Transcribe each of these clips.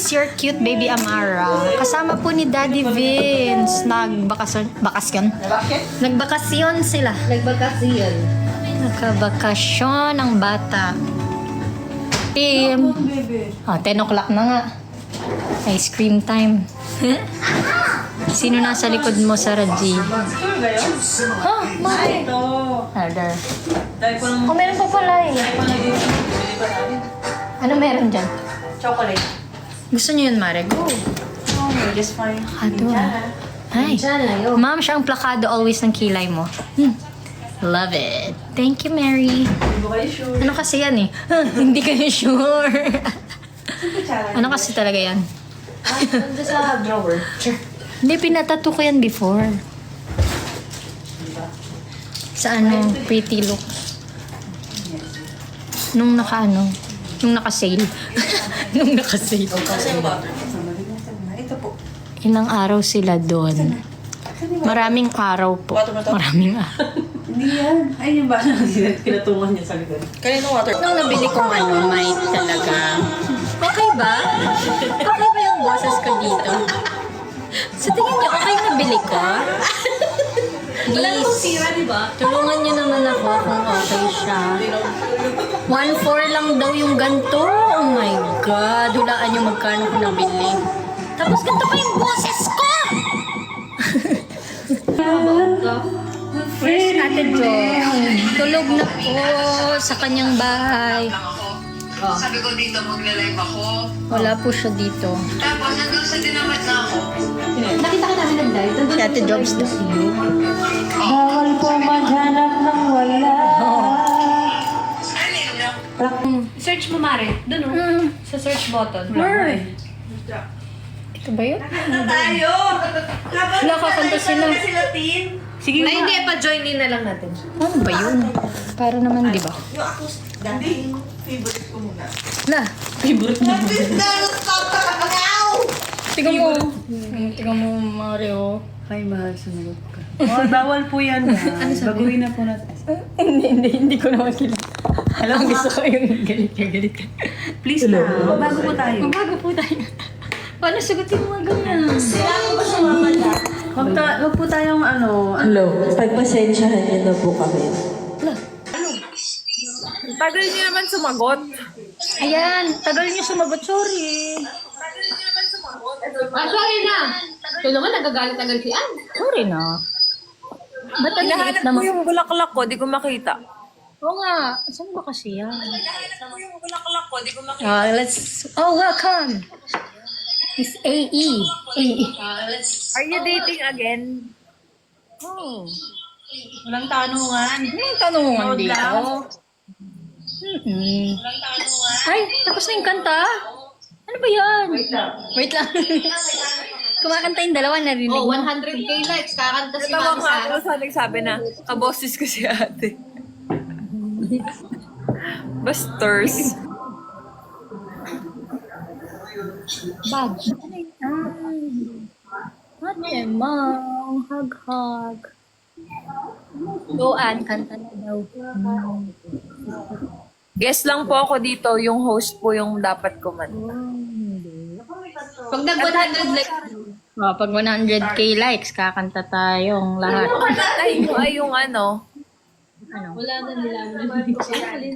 is your cute baby Amara. Kasama po ni Daddy Vince. Nagbakasyon sila. Nagbakasyon. Nakabakasyon ang bata. Tim. 10 o'clock na nga. Ice cream time. Sino nasa likod mo, Sarah G? Oh, mami. Ito. Harder. Dahil ko lang. Oh, meron pa pala eh. Ano meron dyan? Chocolate. Gusto niyo yun, Mare? Go. Okay, just fine. Ato Ay. Ma'am, siya ang plakado always ng kilay mo. Love it. Thank you, Mary. Hindi ba kayo sure? Ano kasi yan eh? Hindi kayo sure. Ano kasi talaga yan? Nandun sa drawer. Hindi, pinatato ko yan before. Sa ano, pretty looks. Nung naka-sale. Nung naka-sale. Kasi yung butter. Ito po. Ilang araw sila doon. Maraming araw po. Water ba to? Maraming araw. Hindi yan. Ay, yung bata na kinatungan niya sa likod. Kanino water? Nung nabili kong mic talaga. Okay ba? Okay ba yung boses ko dito? Sa tingin niyo, okay yung nabili ko? Please, diba? tulungan niyo naman ako kung okay siya. 1.4 lang daw yung ganito. Oh my God. Hulaan niyo magkano ko nabili. Tapos ganito pa yung boses ko! Where's Ate Jo? Tulog na po sa kanyang bahay. Sabi ko dito magla-live ako. Wala po siya dito. Tapos hanggang sa dinamit na ako. Nakita ka namin nag-dive. Si Ate Jobs daw. Bawal po maghanap ng wala. Search mo, Mare. Doon, oh. Sa search button. Where? Ito ba yun? Na tayo! Wala, kakanta sila. Sila Tin. Sige Ay, hindi. Pa-join in na lang natin. Ano ba yun? Para naman, di ba? Yung ako, dati yung favorite ko muna. Na, favorite mo. Tingnan mo. Tingnan mo, Mario. Ay, mahal, sumagot ka. Oh, bawal po yan. Baguhin na po natin. Hindi ko naman kilala. Alam, gusto ko yung galit ka. Please na. Bago po tayo. Magbago po tayo. Paano sagutin mo mga ganyan? Wag po tayong ano. Pagpasensyahan niyo na po kami. Tagal niyo naman sumagot. Ayan, tagal niyo sumagot. Sorry. Sorry na. Ito naman, nagagalit agad si Ann. Sorry na. Ba't ang liit Hinahanap ko naman? yung bulaklak ko, di ko makita. Oo nga. Saan ba kasi yan? Hinahanap ko yung bulaklak ko, di ko makita. Welcome. Miss AE. Are you dating again? Oh. Walang tanungan. Anong tanungan Huwag dito? lang. Mm-hmm. Walang tanungan. Ay, tapos na yung kanta? Ano ba yan? Wait lang. Kumakanta yung dalawa, narinig Oh, mo? 100k likes. Kakanta si Natawa Mami ko Sarah. ako sa nagsabi na, kaboses ko si ate. Busters. Badge. Ate, mom. Hug. Go, Ann. Kanta na daw. Guess lang po ako dito, yung host po yung dapat kumanta. Pag nag-100 likes, Pag 100k likes, kakanta tayong lahat. Ay, yung ano, wala na nila.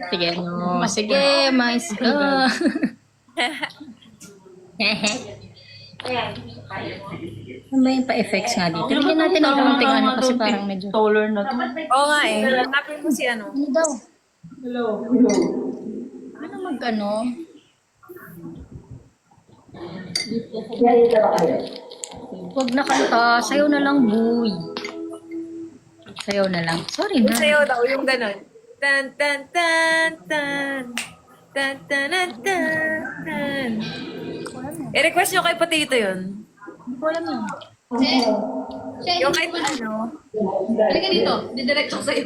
Sige, no. Sige, mais ka. Ano ba yung pa-effects nga dito? Bigyan natin ng kaunting ano kasi parang medyo... taller na to. Oo nga eh. Hanapin mo si ano. Ano daw? Ano mag-ano? Huwag na kanta. Sayaw na lang, boy. Sayaw na lang. Sorry na. Sayo daw, yung ganon. Tan, tan, tan, tan. Tan, tan, tan, tan, tan. I-request nyo kay Potato yun. Hindi ko alam yun. Yung kay ano. Halika dito. Didirect ako sa'yo.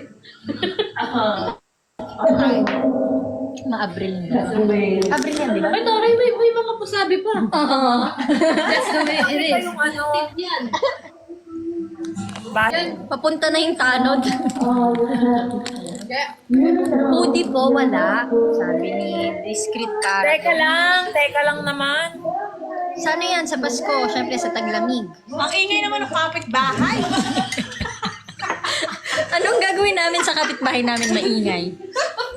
Ma-Abril na. Abril yan, di ba? Ay, Toray, may mga pasabi pa. That's the way it is. Yung ano. Tip yan. Papunta na yung tanod. Hoodie po, wala. Sabi ni Discreet Car. Teka lang naman. Sana yan sa Pasko, syempre sa taglamig. Ang ingay naman ng kapitbahay. Anong gagawin namin sa kapitbahay namin maingay?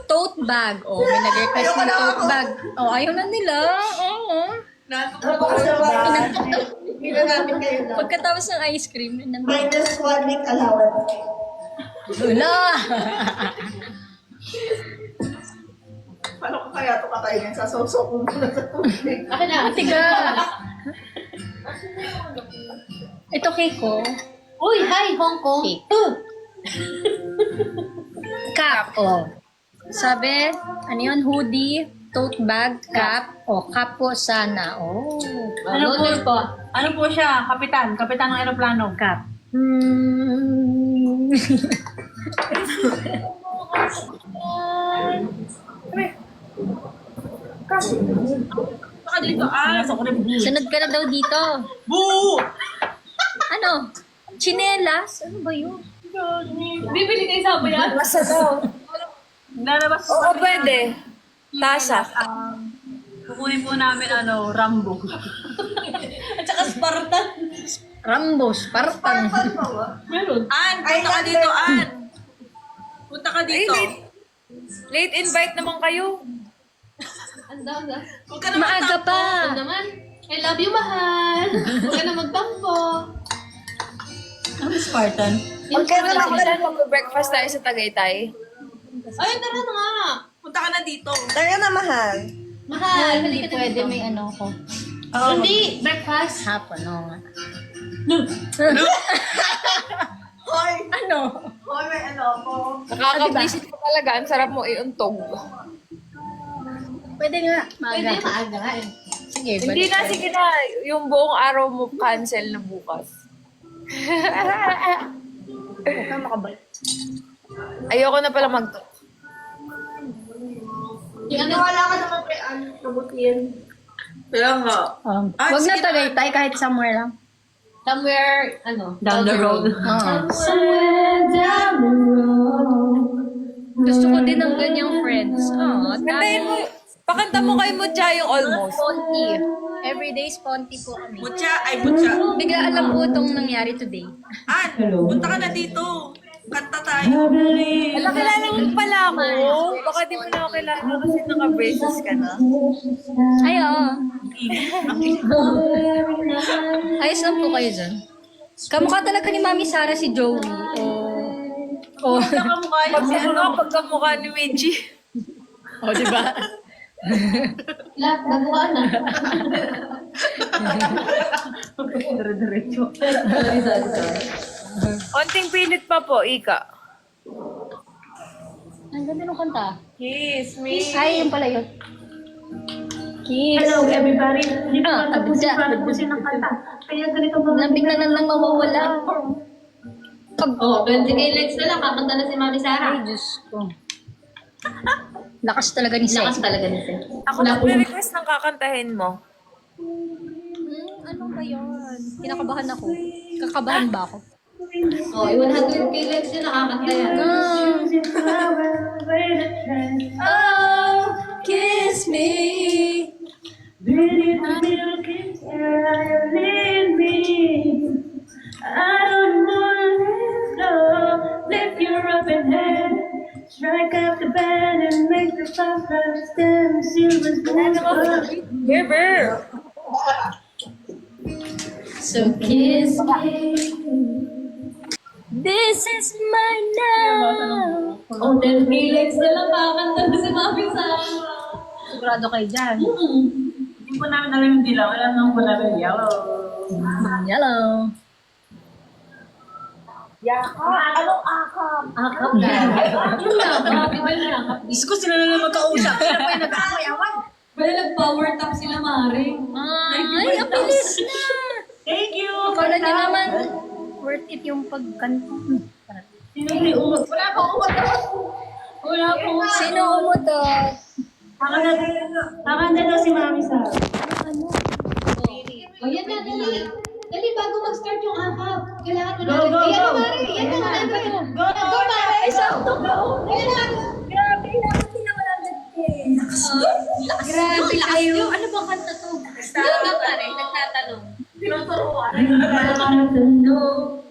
Tote bag. Oh, may nag-request ng tote bag. Oh, ayaw na nila. Oo. Pagkatapos ng ice cream, Minus 1 week allowance. wala. Paano ko kaya ito kakainin sa soso ko muna sa tubig? Akin na. Tiga. Ito cake ko. Uy, hi, Hong Kong. Cake. Cap. Oh. Sabi, ano yun? Hoodie, tote bag, cap. Oh, cap po sana. Oh. Ano po? Ano po siya? Kapitan. Kapitan ng aeroplano. Cap. Saka dito, Sunod ka na daw dito. Boo! Ano? Chinelas? Ano ba yun? Bibili kayo sa yan? Basta daw. Lalabas. Oo, pwede. Tasa. Kukunin po namin, Rambo. At saka Spartan. Rambo, Spartan. Meron. Punta ka dito, Ann. Punta ka dito. Late invite naman kayo. Ang dami. Huwag ka naman Maaga pa. Ito naman. I love you, mahal. Huwag ka na magtampo. Ano Spartan? Magkano lang pala mag-breakfast tayo sa Tagaytay? Ay, tara na nga. Punta ka na dito. Kaya na mahal. Mahal, Hindi halika pwede, dito. may ano ko. Hindi, breakfast. Hapon, no nga. Hoy! Ano? Hoy, may ano ako. Nakaka-visit ko talaga. Ang sarap mo iuntog. Pwede nga. Pwede, Maaga. maaga nga eh. Sige, Hindi balik na, tayo. sige na. Yung buong araw mo cancel na bukas. Huwag ka makabalik. Ayoko na pala mag... Wala ka naman kay ano, kabutihan. Kaya nga. Huwag na Tagaytay, kahit somewhere lang. Somewhere, Down the road. Oo. Somewhere down the road. Gusto ko din ng ganyang friends. Oo, Kantahin mo. Pakanta mo kay Mutya yung almost. Sponty. Everyday sponty po kami. Butya. Bigla alam po itong nangyari today. Ann, punta ka na dito. Kanta tayo. Alam, kilala mo pala ako. Baka di mo na ako kilala kasi naka-braces ka na. Ay, oo. Ayos lang po kayo dyan. Kamukha talaga ni Mami Sara si Joey. Oh. Pagkamukha ni Meiji. Oh, di ba? Lahat, nabuhaan na. Konting pilit pa po, Ika. Ang ganda ng kanta. Kiss me. Ay, yun pala yun. Kiss. Hello everybody. Dito Ah, tapusin ng kanta. Kaya ganito ba? Nang bigla na lang mawawala. Oh, 20k likes na lang. Kakanta na si Mami Sara. Ay, Diyos ko. Lakas talaga ni Lakas Seth. talaga ni Seth. Ako nagre-request ng kakantahin mo. Ano ba yun? Kinakabahan ako. Kakabahan ba ako? Oh, 100k likes na nakakanta yan. Oh, kiss me. Strike out the band and make the flowers dance. You was born. Beber. So kiss me. This is my now. Oh, 10k likes na lang kakanta na si Mami Sara. Sigurado kayo dyan. Hindi po namin alam yung dilaw. Alam naman po namin yellow. Hello. Akap na. Yun lang, grabe ba yung akap? Diyos ko, sila na lang magkausap. Sila pa yung nag-aaway-away. Wala nag-power tap sila, Mari. Ay, ang bilis na. Thank you. Akala niya naman, worth it yung pagkanta. Wala pa umatot. Wala po. Sino umutot? Kakanda daw si Mami Sara. O yan na, dali. Dali, bago mag-start yung akap. Kailangan mo na. Yan na, Mari. Yan na, Mari. Go, Mari. Ay, sakto ka. Yan na. Grabe, natin na wala Grabe kayo. Ano bang kanta to? Yan na, Mari. gotta know.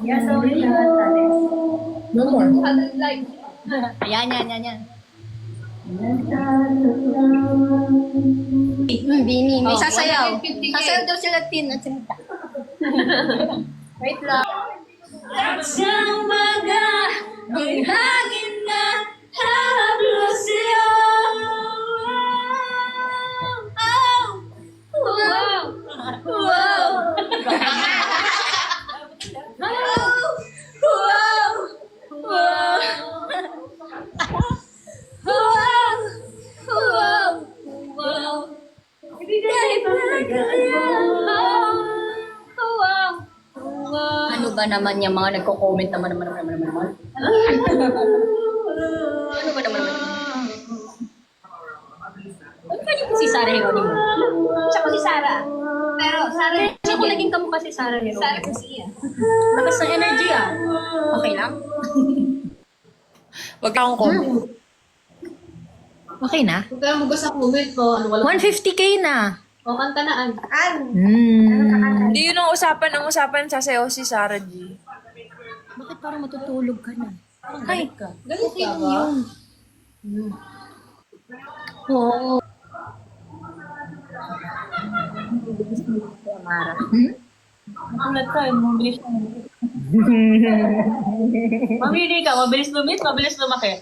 Yes, so No more. Like, Ayan, yan. Bini, may Oh, sasayaw. 150K. Sasayaw daw sila Tin at sinita. Wait lang. sa umaga, ang hangin na hablo sa'yo. wow! Wow! Ano ba naman yung mga nagko-comment naman. Ano ba naman? Ano ba yung si Sarah Heronimo? Siya ko si Sarah. Pero Sarah, Siya ko naging kamukha si Sarah Heronimo. Sarah Garcia. Lakas ng energy ah. Okay lang? Wag akong comment. Okay na? Huwag ka mag sa comment ko. Ano, wala. 150k na. O, kanta na. Hindi yun ang usapan. Ang usapan sasayaw si Sarah G. Bakit parang matutulog ka na? Ay, galit ka ba? Oo. Nakulat ka, mabilis na. Mamili ka, mabilis lumit, mabilis lumaki.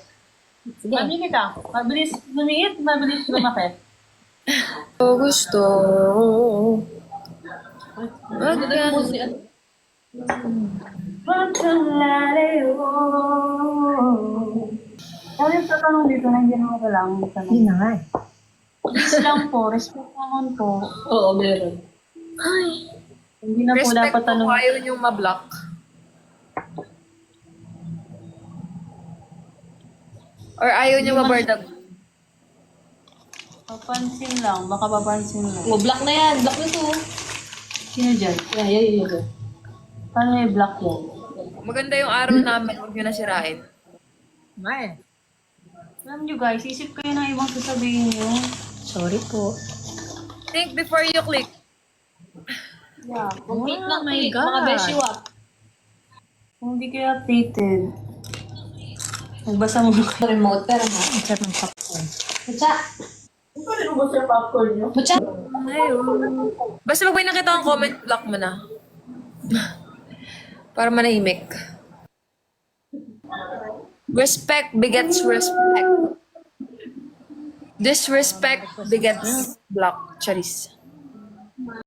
Mamili ka, mabilis lumiit, mabilis lumaki. Gusto. Huwag kang lalayo. Ano yung tatanong dito na hindi naman kailangan yung tanong? Yun na nga eh. Please lang po, respect naman po. Oo, meron. Hindi na po Respect dapat kung tanong. ayaw niyong ma-block. Or ayaw niyo mabardag. Papansin lang, baka papansin lang. O, block na yan. Block na to. Sino dyan? Yan. Paano may block yan? Maganda yung araw namin. Huwag niyo na sirain. Alam nyo guys, isip kayo ng ibang sasabihin nyo. Sorry po. Think before you click. Yeah. Complete lang, my click. God. Mga beshi wap. Kung hindi kayo updated, nagbasa muna kayo. Remote, pero ha. Ang sarap ng popcorn. Mucha. Ano rin mo sa popcorn nyo? Mucha. Basta pag may nakita kang comment, block mo na. Para manahimik. Respect begets respect. Disrespect begets block. Charis.